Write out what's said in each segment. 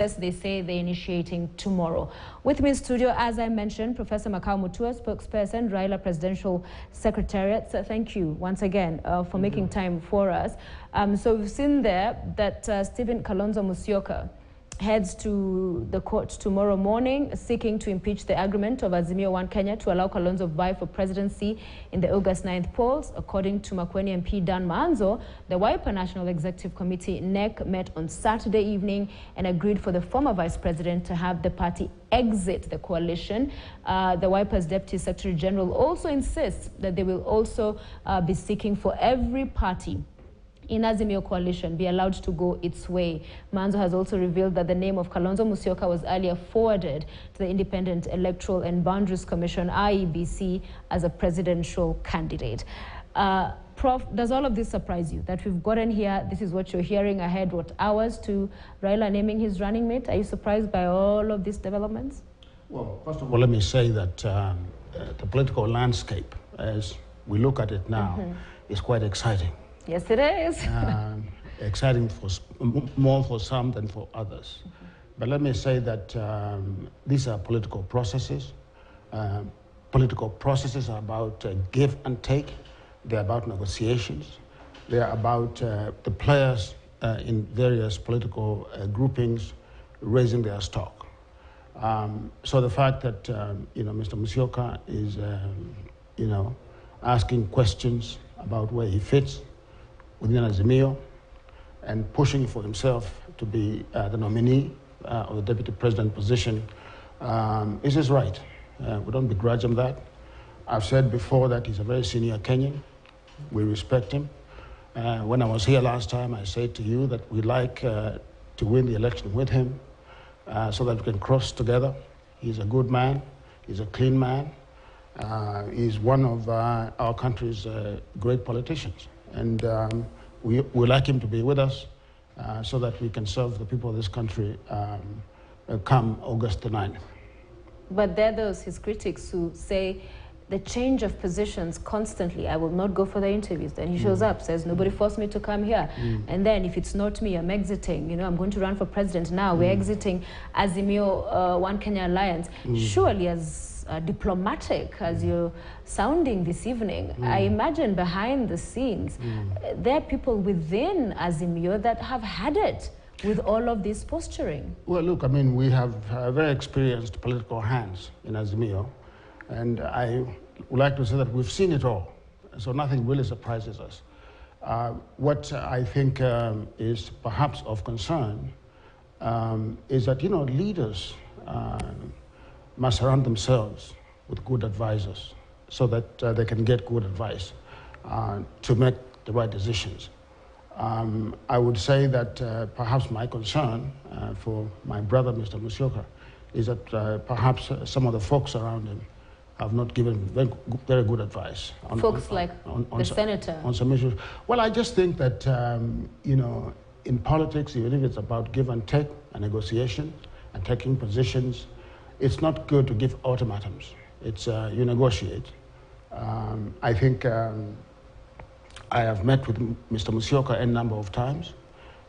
They say they're initiating tomorrow. With me in studio, as I mentioned, Professor Makau Mutua, spokesperson, Raila Presidential Secretariat. So thank you once again for making time for us. So we've seen there that Stephen Kalonzo Musyoka heads to the court tomorrow morning, seeking to impeach the agreement of Azimio One Kenya to allow Kalonzo to vie for presidency in the August 9th polls. According to Makueni MP Dan Manzo, the Wiper National Executive Committee NEC met on Saturday evening and agreed for the former vice president to have the party exit the coalition. The Wiper's Deputy Secretary General also insists that they will also be seeking for every party in Azimio coalition be allowed to go its way. Manzo has also revealed that the name of Kalonzo Musyoka was earlier forwarded to the Independent Electoral and Boundaries Commission, IEBC, as a presidential candidate. Prof, does all of this surprise you? That we've gotten here, this is what you're hearing ahead, what, hours to Raila naming his running mate? Are you surprised by all of these developments? Well, first of all, let me say that the political landscape, as we look at it now, is quite exciting. Yes, it is. Exciting more for some than for others. But let me say that these are political processes. Political processes are about give and take. They're about negotiations. They're about the players in various political groupings raising their stock. So the fact that Mr. Musyoka is asking questions about where he fits within Azimio and pushing for himself to be the nominee of the deputy president position is his right. We don't begrudge him that. I've said before that he's a very senior Kenyan. We respect him. When I was here last time, I said to you that we'd like to win the election with him so that we can cross together. He's a good man. He's a clean man. He's one of our country's great politicians. And we like him to be with us so that we can serve the people of this country come August the 9th. But there are those, his critics, who say the change of positions constantly. I will not go for the interviews. Then he shows up, says, nobody forced me to come here. And then if it's not me, I'm exiting. I'm going to run for president now. We're exiting Azimio One Kenya Alliance. Surely, as diplomatic as you're sounding this evening, I imagine behind the scenes, there are people within Azimio that have had it with all of this posturing. Well, look, I mean, we have very experienced political hands in Azimio, and I would like to say that we've seen it all, so nothing really surprises us. What I think is perhaps of concern is that, leaders must surround themselves with good advisors so that they can get good advice to make the right decisions. I would say that perhaps my concern for my brother, Mr. Musyoka, is that perhaps some of the folks around him have not given very good advice. Folks like the senator? On some issues. Well, I just think that, in politics, even if it's about give and take and negotiation and taking positions, it's not good to give ultimatums. It's you negotiate. I think I have met with Mr. Musyoka a number of times,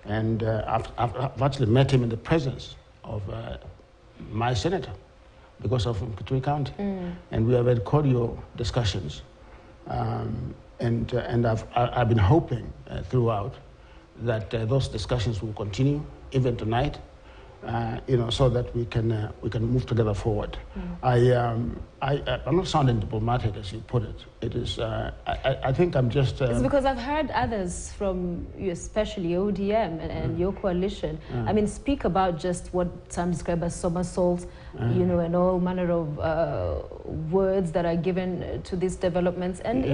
and I've actually met him in the presence of my senator because of Kitui County, and we have had cordial discussions. And I've been hoping throughout that those discussions will continue even tonight. So that we can move together forward. I'm not sounding diplomatic as you put it. It is. I think I'm just. It's because I've heard others from you, especially ODM and your coalition. I mean, speak about just what some describe as somersaults, and all manner of words that are given to these developments, and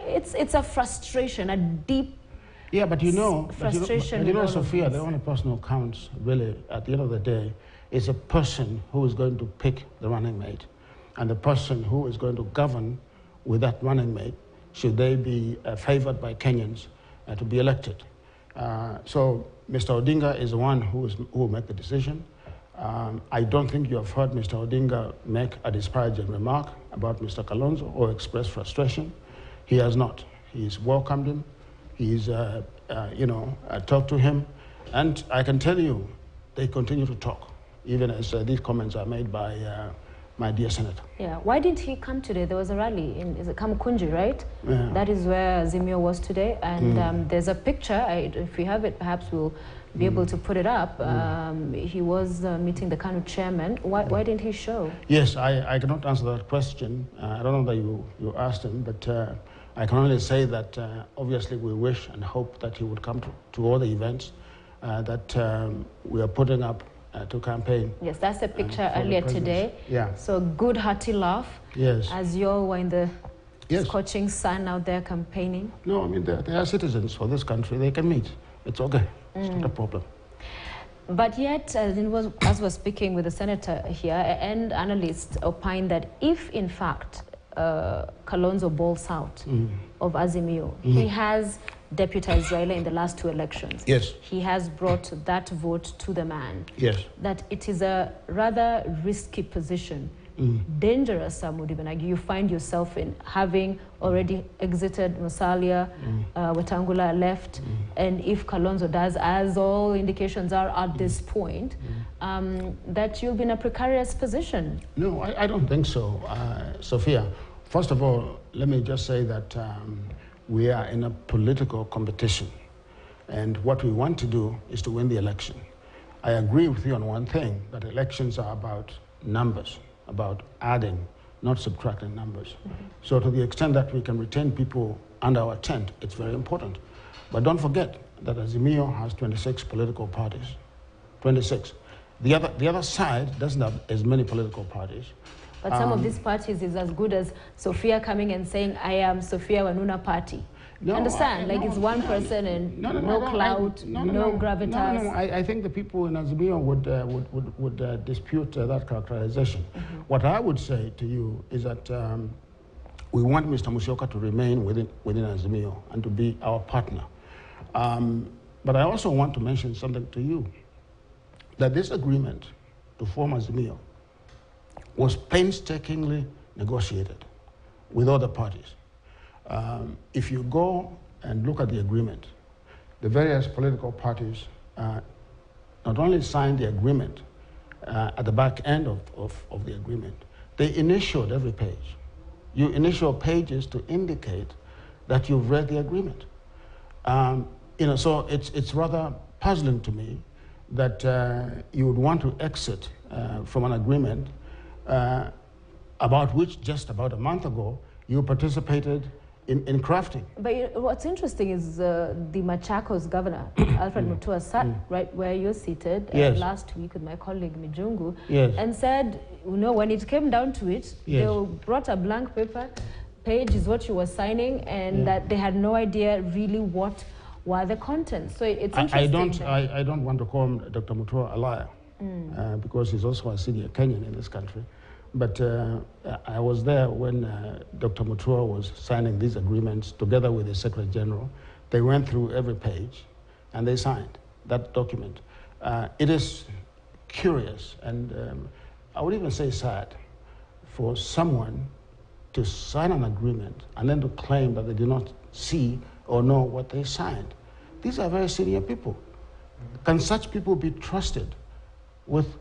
it's a frustration, a deep. Yeah, but frustration. Sophia, the only person who counts, really, at the end of the day, is a person who is going to pick the running mate. And the person who is going to govern with that running mate, should they be favored by Kenyans to be elected. So Mr. Odinga is the one who will make the decision. I don't think you have heard Mr. Odinga make a disparaging remark about Mr. Kalonzo or express frustration. He has not. He's welcomed him. He's, talked to him. And I can tell you they continue to talk, even as these comments are made by my dear senator. Yeah, why didn't he come today? There was a rally in, is it Kamukunji, right? Yeah. That is where Azimio was today, and there's a picture, if we have it, perhaps we'll be able to put it up. He was meeting the KANU chairman. Why didn't he show? Yes, I cannot answer that question. I don't know that you asked him, but I can only say that obviously we wish and hope that he would come to all the events that we are putting up to campaign. Yes, that's the picture earlier today. Yeah. So good hearty laugh. Yes. As you all were in the scorching sun out there campaigning. No, I mean, they are citizens for this country. They can meet. It's okay. It's not a problem. But yet, as we're speaking with the senator here, and analysts opine that if, in fact, Kalonzo balls out of Azimio, he has deputized Raila in the last 2 elections. Yes. He has brought that vote to the man. Yes. That it is a rather risky position, dangerous, some would even argue, you find yourself in, having already exited Musalia, Wetangula left, and if Kalonzo does, as all indications are at this point, that you'll be in a precarious position. No, I don't think so, Sophia. First of all, let me just say that we are in a political competition, and what we want to do is to win the election. I agree with you on one thing, that elections are about numbers, about adding, not subtracting numbers. So to the extent that we can retain people under our tent, it's very important. But don't forget that Azimio has 26 political parties, 26. The other side doesn't have as many political parties. But some of these parties is as good as Sophia coming and saying, I am Sophia Wanuna party. No, understand? Like it's one person and no clout, no gravitas. No, I think the people in Azimio would dispute that characterization. What I would say to you is that we want Mr. Musyoka to remain within Azimio and to be our partner. But I also want to mention something to you, that this agreement to form Azimio was painstakingly negotiated with other parties. If you go and look at the agreement, the various political parties not only signed the agreement at the back end of the agreement, they initialed every page. You initial pages to indicate that you've read the agreement. So it's rather puzzling to me that you would want to exit from an agreement about which just about a month ago you participated in crafting. But what's interesting is the Machakos governor, Alfred Mutua, sat right where you're seated last week with my colleague Mijungu and said, you know, when it came down to it, they brought a blank page is what you were signing, and that they had no idea really what were the contents. So it's interesting. I don't want to call Dr. Mutua a liar because he's also a senior Kenyan in this country. But I was there when Dr. Mutua was signing these agreements together with the Secretary General. They went through every page and they signed that document. It is curious and I would even say sad for someone to sign an agreement and then to claim that they did not see or know what they signed. These are very senior people. Can such people be trusted with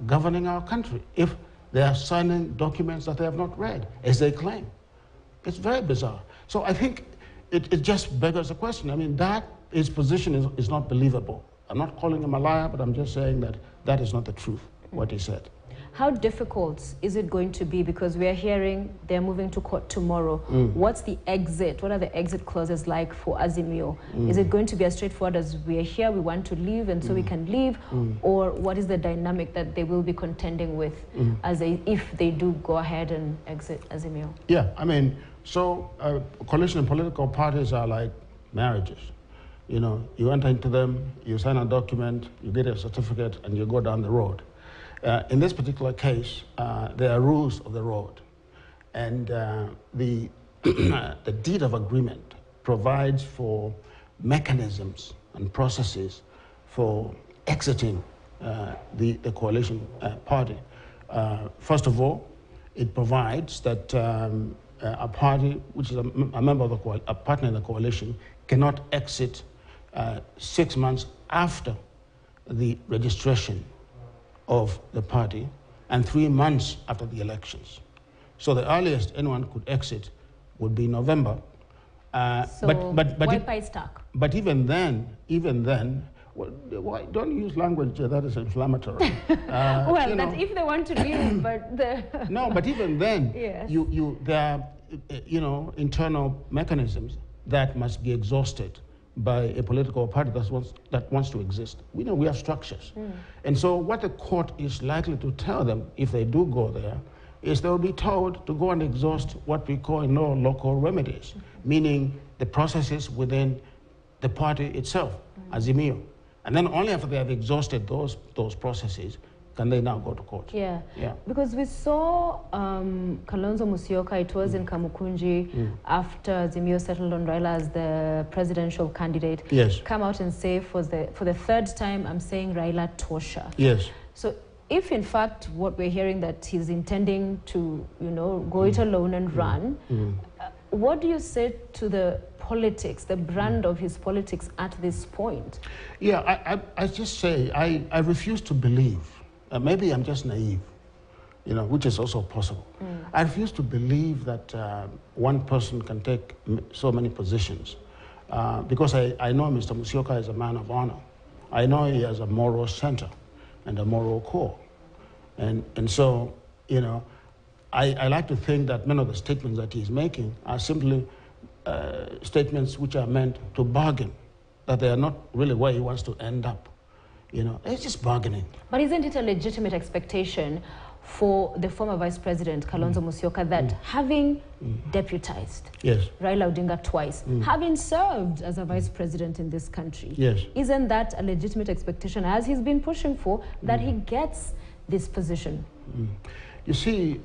governing our country if they are signing documents that they have not read, as they claim? It's very bizarre. So I think it just beggars a question. I mean, his position is not believable. I'm not calling him a liar, but I'm just saying that that is not the truth, what he said. How difficult is it going to be? Because we are hearing they're moving to court tomorrow. What's the exit? What are the exit clauses like for Azimio? Is it going to be as straightforward as we are here, we want to leave, and so we can leave? Or what is the dynamic that they will be contending with if they do go ahead and exit Azimio? Yeah, I mean, so coalition and political parties are like marriages. You know, you enter into them, you sign a document, you get a certificate, and you go down the road. In this particular case, there are rules of the road, and the deed of agreement provides for mechanisms and processes for exiting the coalition party. First of all, it provides that a party which is a member of a partner in the coalition cannot exit 6 months after the registration of the party and 3 months after the elections. So the earliest anyone could exit would be November. But even then, well, why don't use language that is inflammatory? Well, that if they want to leave, but no, but even then, yes. there are internal mechanisms that must be exhausted by a political party that wants to exist. We know we have structures, and so what the court is likely to tell them if they do go there is they'll be told to go and exhaust what we call local remedies, meaning the processes within the party itself, Azimio. And then only after they have exhausted those processes can they now go to court. Yeah. Because we saw Kalonzo Musyoka, it was in Kamukunji, after Azimio settled on Raila as the presidential candidate, come out and say for the third time, I'm saying Raila Tosha. Yes. So if in fact what we're hearing that he's intending to, go it alone and run, what do you say to the politics, the brand of his politics at this point? Yeah, I just say I refuse to believe. Maybe I'm just naive, which is also possible. I refuse to believe that one person can take so many positions because I know Mr. Musyoka is a man of honor. I know he has a moral center and a moral core. And so, I like to think that many of the statements that he's making are simply statements which are meant to bargain, that they are not really where he wants to end up. It's just bargaining. But isn't it a legitimate expectation for the former Vice President, Kalonzo Musyoka, that having deputized Raila Odinga twice, having served as a Vice President in this country, isn't that a legitimate expectation, as he's been pushing for, that he gets this position? You see,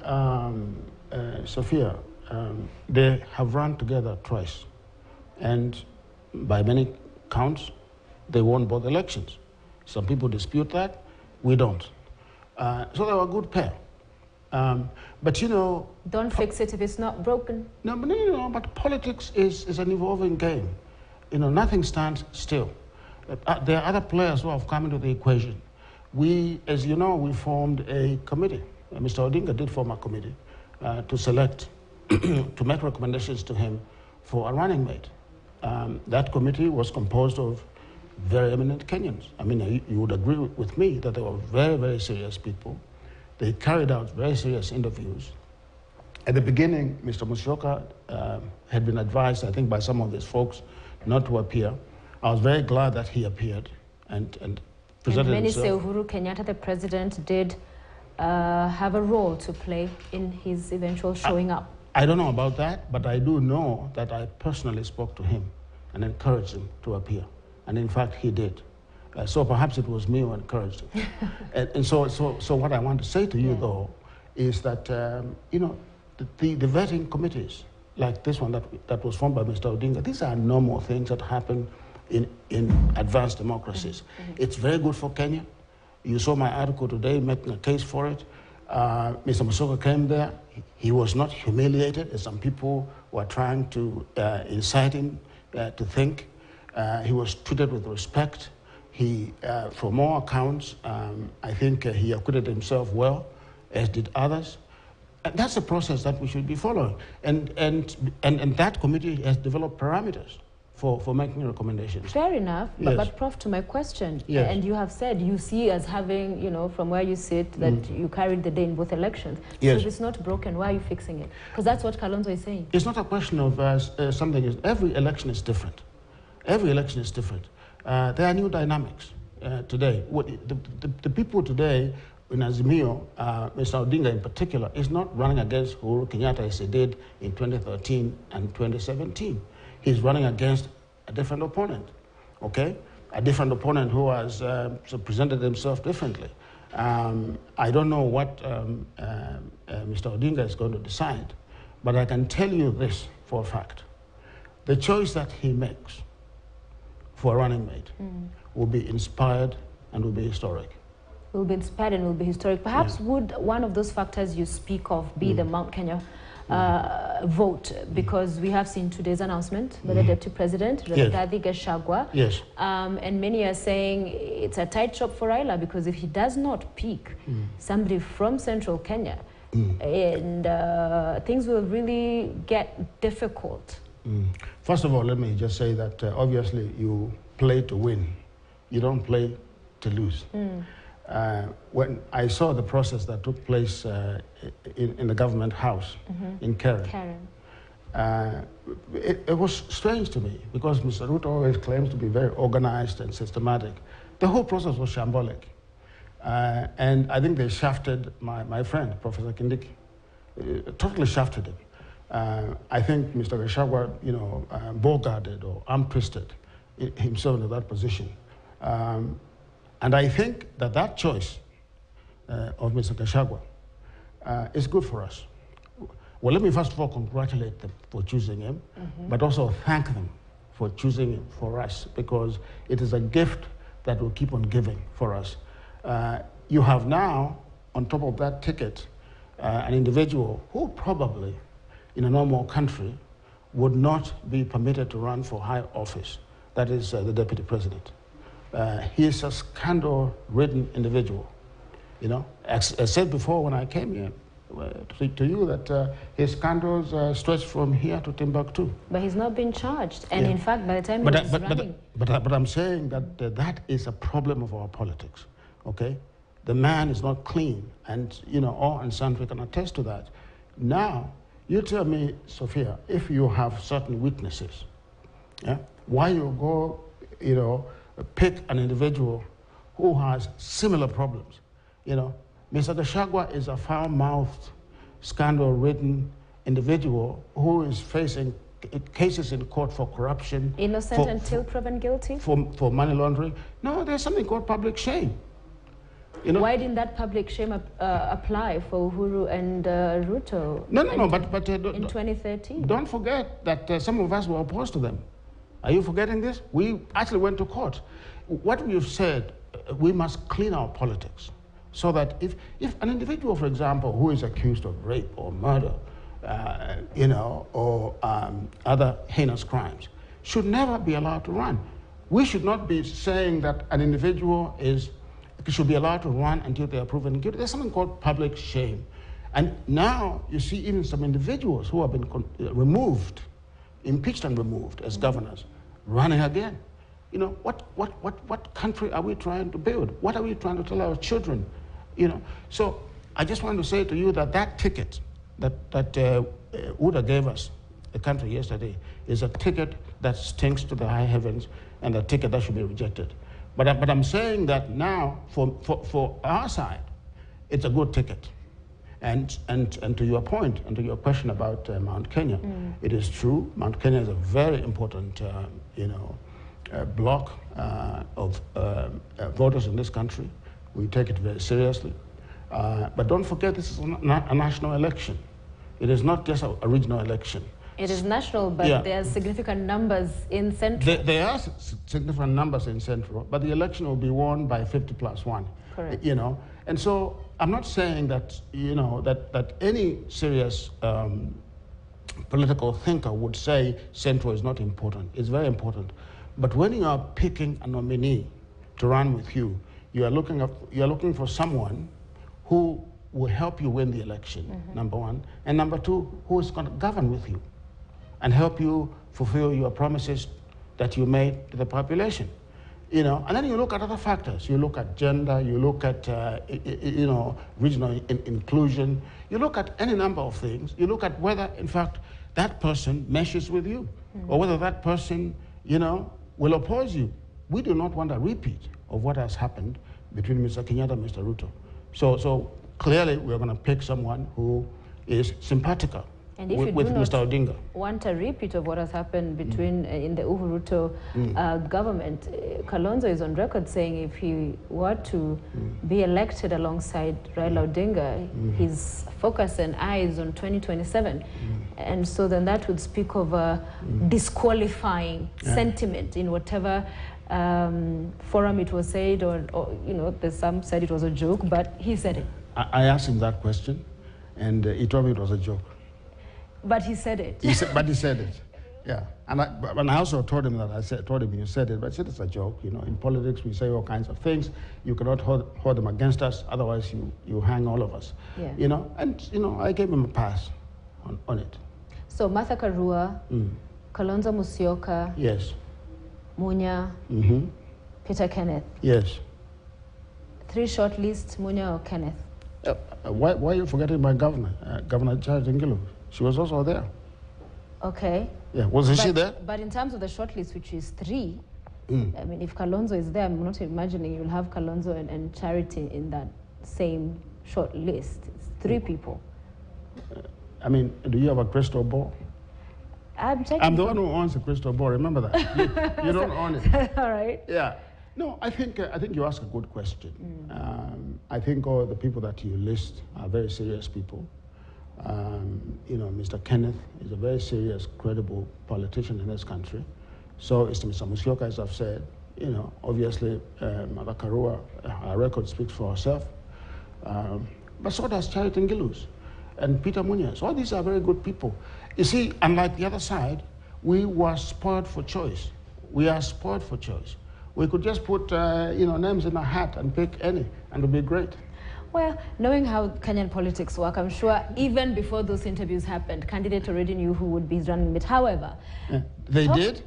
Sophia, they have run together twice. And by many counts, they won both elections. Some people dispute that. We don't. So they were a good pair. But don't fix it if it's not broken. No, but politics is an evolving game. Nothing stands still. There are other players who have come into the equation. We, as you know, we formed a committee. Mr. Odinga did form a committee to select, to make recommendations to him for a running mate. That committee was composed of very eminent Kenyans. I mean, you would agree with me that they were very, very serious people. They carried out very serious interviews. At the beginning, Mr. Musyoka had been advised, I think, by some of these folks not to appear. I was very glad that he appeared and presented himself. And many say Uhuru Kenyatta, the president, did have a role to play in his eventual showing up. I don't know about that, but I do know that I personally spoke to him and encouraged him to appear. And in fact, he did. So perhaps it was me who encouraged him. and so what I want to say to you, though, is that, the vetting committees, like this one that was formed by Mr. Odinga, these are normal things that happen in advanced democracies. It's very good for Kenya. You saw my article today making a case for it. Mr. Musyoka came there. He was not humiliated, as some people were trying to incite him to think. He was treated with respect. He, from all accounts, I think he acquitted himself well, as did others. And that's a process that we should be following. And that committee has developed parameters for making recommendations. Fair enough. Yes. But Prof, to my question, yes. And you have said you see as having, from where you sit, that you carried the day in both elections. Yes. So if it's not broken, why are you fixing it? Because that's what Kalonzo is saying. It's not a question of something. Every election is different. Every election is different. There are new dynamics today. The people today in Azimio, Mr. Odinga in particular, is not running against Uhuru Kenyatta as he did in 2013 and 2017. He's running against a different opponent, okay? A different opponent who has presented himself differently. I don't know what Mr. Odinga is going to decide, but I can tell you this for a fact. The choice that he makes for a running mate will be inspired and will be historic. Will be inspired and will be historic. Perhaps would one of those factors you speak of be the Mount Kenya vote, because we have seen today's announcement by the Deputy President, Rigathi Gachagua. Yes. And many are saying it's a tight shop for Raila, because if he does not pick somebody from central Kenya, and things will really get difficult. First of all, let me just say that obviously you play to win. You don't play to lose. When I saw the process that took place in the government house in Karen, it was strange to me, because Mr. Ruto always claims to be very organized and systematic. The whole process was shambolic. And I think they shafted my friend, Professor Kindiki, totally shafted him. I think Mr. Gachagua, bogarted or arm-twisted himself into that position. And I think that choice of Mr. Gachagua is good for us. Well, let me first of all congratulate them for choosing him, but also thank them for choosing him for us, because it is a gift that will keep on giving for us. You have now, on top of that ticket, an individual who probably, in a normal country, would not be permitted to run for high office. That is the Deputy President. He is a scandal-ridden individual. As I said before when I came here to you, that his scandals stretch from here to Timbuktu. But he's not been charged, and in fact, by the time he was running... But I'm saying that that is a problem of our politics, okay? The man is not clean, and all and sundry can attest to that. Now, you tell me, Sophia, if you have certain weaknesses, why you go, pick an individual who has similar problems? Mr. Gachagua is a foul-mouthed, scandal-ridden individual who is facing cases in court for corruption. Innocent until proven guilty? For money laundering. No, there's something called public shame. Why didn't that public shame apply for Uhuru and Ruto? No, but in 2013? Don't forget that some of us were opposed to them. Are you forgetting this? We actually went to court. What we've said, we must clean our politics, so that if an individual, for example, who is accused of rape or murder, or other heinous crimes, should never be allowed to run. We should not be saying that an individual should be allowed to run until they are proven guilty. There's something called public shame. And now you see even some individuals who have been removed, impeached and removed as governors, running again. What country are we trying to build? What are we trying to tell our children? So I just want to say to you that ticket that Uda gave us, the country yesterday, is a ticket that stinks to the high heavens, and a ticket that should be rejected. But I'm saying that now, for our side, it's a good ticket. And to your point, and to your question about Mount Kenya, it is true. Mount Kenya is a very important, block of voters in this country. We take it very seriously. But don't forget, this is a national election. It is not just a regional election. It is national, but there are significant numbers in Central. There are significant numbers in Central, but the election will be won by 50+1. Correct. And so I'm not saying that, that any serious political thinker would say Central is not important. It's very important. But when you are picking a nominee to run with you, you are looking for someone who will help you win the election, number one, and number two, who is going to govern with you and help you fulfill your promises that you made to the population. And then you look at other factors. You look at gender, you look at, regional inclusion, you look at any number of things. You look at whether, in fact, that person meshes with you, or whether that person, will oppose you. We do not want a repeat of what has happened between Mr. Kenyatta and Mr. Ruto. So clearly, we're going to pick someone who is simpatico and if with Mr. Odinga. Want a repeat of what has happened between in the Uhuru Ruto government, Kalonzo is on record saying if he were to be elected alongside Raila Odinga, his focus and eyes on 2027. And so then that would speak of a disqualifying sentiment in whatever forum it was said, or some said it was a joke, but he said it. I asked him that question, and he told me it was a joke. But he said it. But he said it. Yeah. And I also told him that told him you said it, but I said it's a joke. You know, in politics we say all kinds of things. You cannot hold them against us, otherwise you hang all of us. Yeah. You know, and you know, I gave him a pass on it. So Martha Karua, Kalonzo Musyoka, yes. Munya, Peter Kenneth. Yes. 3 short lists, Munya or Kenneth? Why are you forgetting my governor, Governor Charles Ngilu? She was also there. Okay. Yeah, wasn't she there? But in terms of the short list, which is 3, I mean, if Kalonzo is there, I'm not imagining you'll have Kalonzo and Charity in that same short list. It's 3 people. I mean, do you have a crystal ball? I'm the one who owns the crystal ball. Remember that. You don't own it. All right. Yeah. No, I think you ask a good question. I think all the people that you list are very serious people. You know, Mr. Kenneth is a very serious, credible politician in this country. So is Mr. Musyoka, as I've said. You know, obviously, Martha Karua, our record speaks for herself. But so does Charity Ngilu's and Peter Munya. So all these are very good people. You see, unlike the other side, we were spoiled for choice. We are spoiled for choice. We could just put, you know, names in a hat and pick any, and it would be great. Well, knowing how Kenyan politics work, I'm sure even before those interviews happened, candidates already knew who would be running it. However, they did?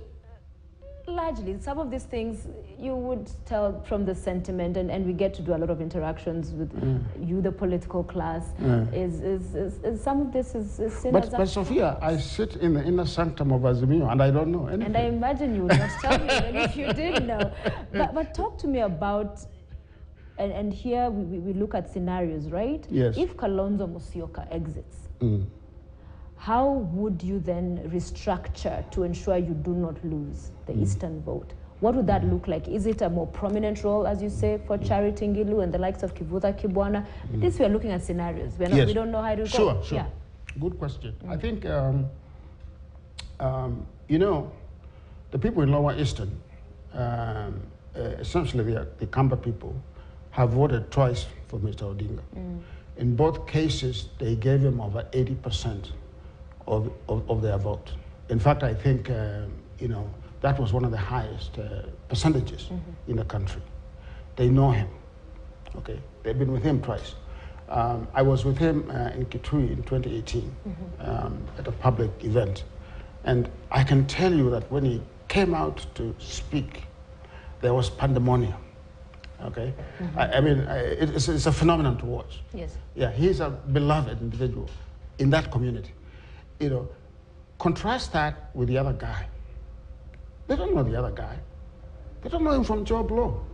Largely, some of these things you would tell from the sentiment, and we get to do a lot of interactions with you, the political class. Is some of this is seen as But Sophia, I sit in the inner sanctum of Azimio, and I don't know anything. And I imagine you would not tell me even if you did know. But talk to me about, and here we look at scenarios, right? Yes. If Kalonzo Musyoka exits, how would you then restructure to ensure you do not lose the Eastern vote? What would that look like? Is it a more prominent role, as you say, for Charity Ngilu and the likes of Kivutha Kibwana? This we are looking at scenarios. We don't know how to go. Sure. Yeah. Good question. I think, you know, the people in Lower Eastern, essentially the Kamba people, have voted twice for Mr. Odinga. In both cases, they gave him over 80% of their vote. In fact, I think, you know, that was one of the highest percentages in the country. They know him, okay? They've been with him twice. I was with him in Kitui in 2018 at a public event. And I can tell you that when he came out to speak, there was pandemonium, okay? I mean, it's a phenomenon to watch. Yes. Yeah, he's a beloved individual in that community. You know, contrast that with the other guy. They don't know the other guy. They don't know him from Joe Blow.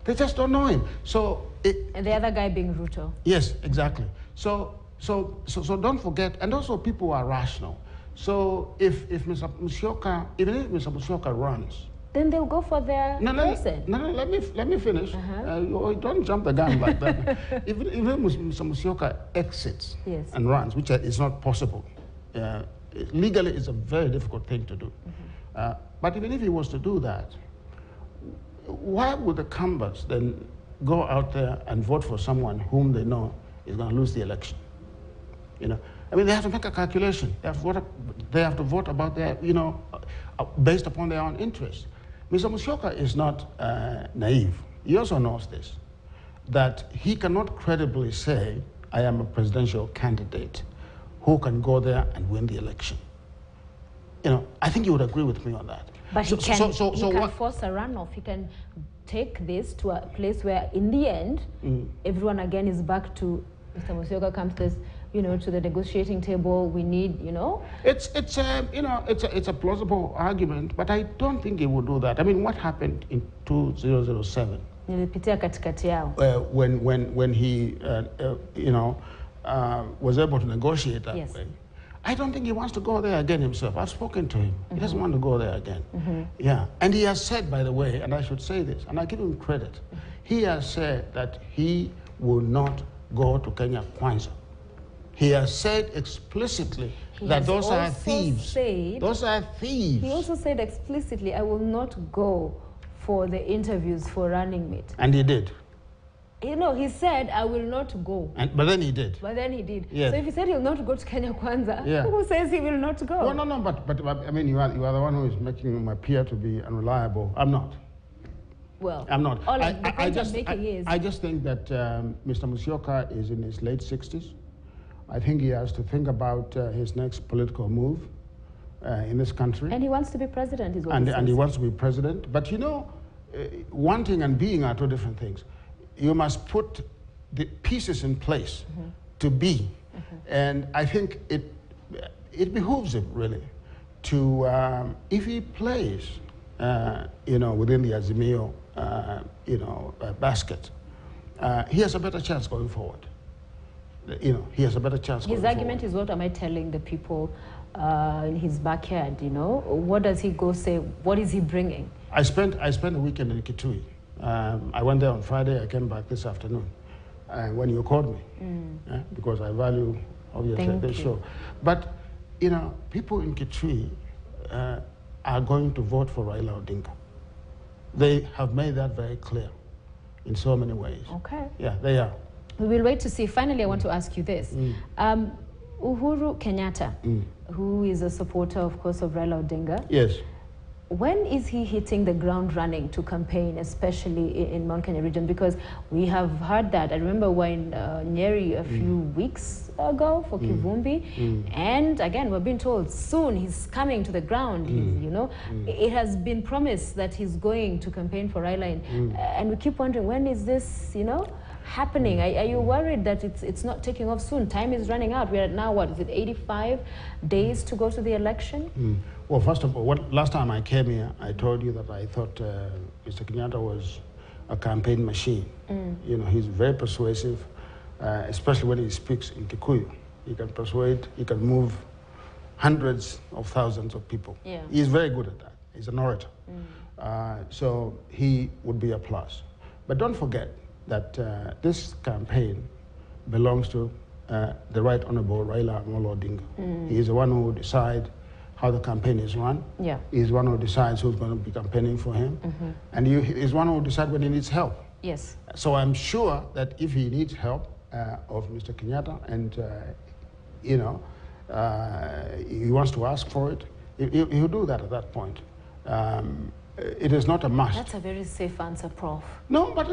They just don't know him. So and the other guy being Ruto. Yes, exactly. So don't forget, and also people are rational. So if Mr. Musyoka, even if Mr. Musyoka runs, then they'll go for their person. No, let me finish. Don't jump the gun like that. Even Mr. Musyoka exits and runs, which is not possible. Legally, it's a very difficult thing to do. But even if he was to do that, why would the Kambas then go out there and vote for someone whom they know is going to lose the election? You know, I mean, they have to make a calculation. They have to vote about their, you know, based upon their own interests. Mr. Musyoka is not naive. He also knows this, that he cannot credibly say, I am a presidential candidate who can go there and win the election. You know, I think you would agree with me on that. But he can force a runoff. He can take this to a place where, in the end, everyone again is back to Mr. Musyoka comes to this, you know, to the negotiating table. We need, you know. It's a plausible argument, but I don't think he would do that. I mean, what happened in 2007? When he, you know, was able to negotiate that way. I don't think he wants to go there again himself. I've spoken to him. He doesn't want to go there again. Yeah, and he has said, by the way, and I should say this, and I give him credit, he has said that he will not go to Kenya Kwanza. He has said explicitly that those are thieves. Those are thieves. He also said explicitly, I will not go for the interviews for running mate. And he did. You know, he said, I will not go. But then he did. But then he did. Yes. So if he said he'll not go to Kenya Kwanza, Yeah. who says he will not go? Well, no, but I mean, you are the one who is making him appear to be unreliable. I'm not. Well, I'm not. All the point I'm making is... I just think that Mr. Musyoka is in his late 60s. I think he has to think about his next political move in this country. And he wants to be president, is what he says. And he wants to be president. But you know, wanting and being are two different things. You must put the pieces in place to be. And I think it behooves him, really, to, if he plays, you know, within the Azimio, you know, basket, he has a better chance going forward. You know, he has a better chance going forward. His argument is, what am I telling the people in his backyard, you know? What does he go say? What is he bringing? I spent a weekend in Kitui. I went there on Friday. I came back this afternoon. When you called me, because I value, obviously, the show. But, you know, people in Kitui are going to vote for Raila Odinga. They have made that very clear in so many ways. Okay. Yeah, they are. We will wait to see. Finally, I want to ask you this. Uhuru Kenyatta, who is a supporter, of course, of Raila Odinga. Yes. When is he hitting the ground running to campaign, especially in Mount Kenya region? Because we have heard that. I remember when Nyeri a few weeks ago for Kivumbi, and again we're being told soon he's coming to the ground. You know, it has been promised that he's going to campaign for Raila, and we keep wondering, when is this, you know, happening? Are you worried that it's not taking off soon? Time is running out. We're at now, what is it, 85 days to go to the election? Well, first of all, last time I came here, I told you that I thought Mr. Kenyatta was a campaign machine. You know, he's very persuasive, especially when he speaks in Kikuyu. He can persuade, he can move hundreds of thousands of people. Yeah. He's very good at that. He's an orator. So he would be a plus. But don't forget that this campaign belongs to the Right Honorable Raila Odinga. He is the one who will decide how the campaign is run. Yeah. He's one who decides who's going to be campaigning for him. And he's one who will decide when he needs help. Yes. So I'm sure that if he needs help of Mr. Kenyatta and, you know, he wants to ask for it, he'll do that at that point. It is not a must. That's a very safe answer, Prof. No, but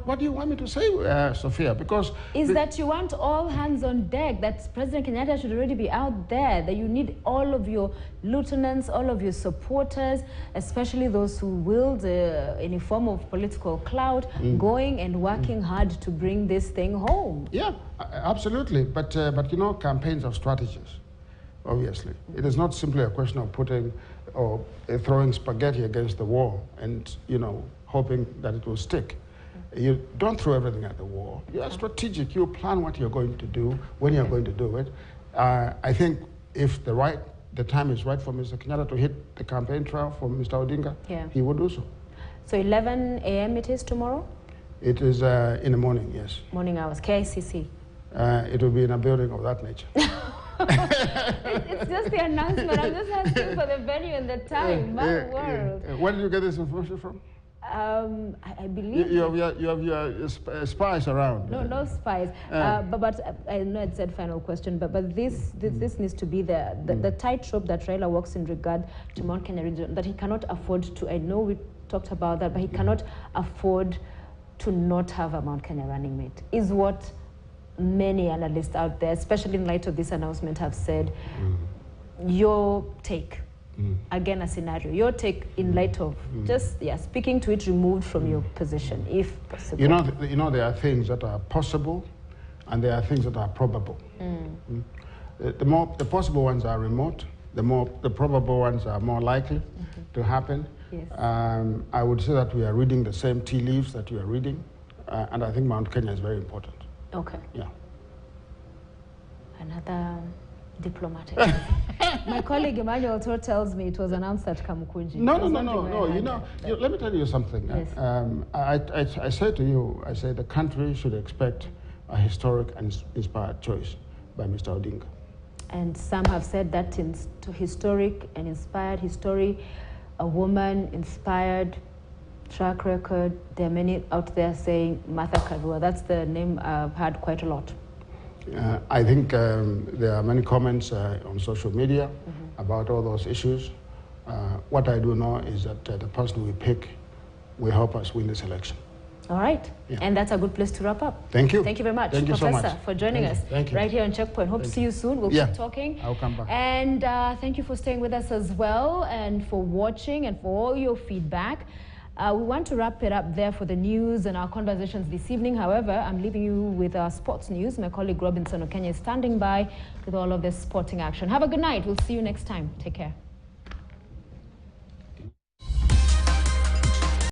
what do you want me to say, Sophia? Because... Is that you want all hands on deck, that President Kenyatta should already be out there, that you need all of your lieutenants, all of your supporters, especially those who wield any form of political clout, going and working hard to bring this thing home. Yeah, absolutely. But you know, campaigns have strategies, obviously. It is not simply a question of putting or throwing spaghetti against the wall and, you know, hoping that it will stick. You don't throw everything at the wall. You are strategic. You plan what you're going to do, when you're going to do it. I think if the time is right for Mr. Kenyatta to hit the campaign trail for Mr. Odinga, he will do so. So 11 a.m. it is tomorrow? It is in the morning, yes. Morning hours, KICC? It will be in a building of that nature. It's just the announcement. I'm just asking for the venue and the time. My world. Where did you get this information from? I believe you have your spies around. No spies. But I know it said final question. But this needs to be the tightrope that Raila walks in regard to Mount Kenya region, that he cannot afford to. I know we talked about that, but he cannot afford to not have a Mount Kenya running mate. Is what many analysts out there, especially in light of this announcement, have said. Your take, again, a scenario, your take in light of just speaking to it removed from your position, if possible. You know, there are things that are possible and there are things that are probable. The possible ones are remote, the probable ones are more likely to happen. Yes. I would say that we are reading the same tea leaves that you are reading, and I think Mount Kenya is very important. Okay. Yeah. Another diplomatic. My colleague Emmanuel Tor tells me it was announced at Kamukunji. No. You know, let me tell you something. Yes. I say to you, I say the country should expect a historic and inspired choice by Mr. Odinga. And some have said that historic and inspired history, a woman inspired Track record, there are many out there saying Martha Karua. That's the name I've heard quite a lot. I think there are many comments on social media about all those issues. What I do know is that the person we pick will help us win this election. All right. Yeah. And that's a good place to wrap up. Thank you. Thank you very much, Thank you Professor, so much. for joining us Thank you. right here on Checkpoint. Hope to see you soon. We'll keep talking. I'll come back. And thank you for staying with us as well, and for watching and for all your feedback. We want to wrap it up there for the news and our conversations this evening. However, I'm leaving you with our sports news. My colleague Robinson Okenya is standing by with all of this sporting action. Have a good night. We'll see you next time. Take care.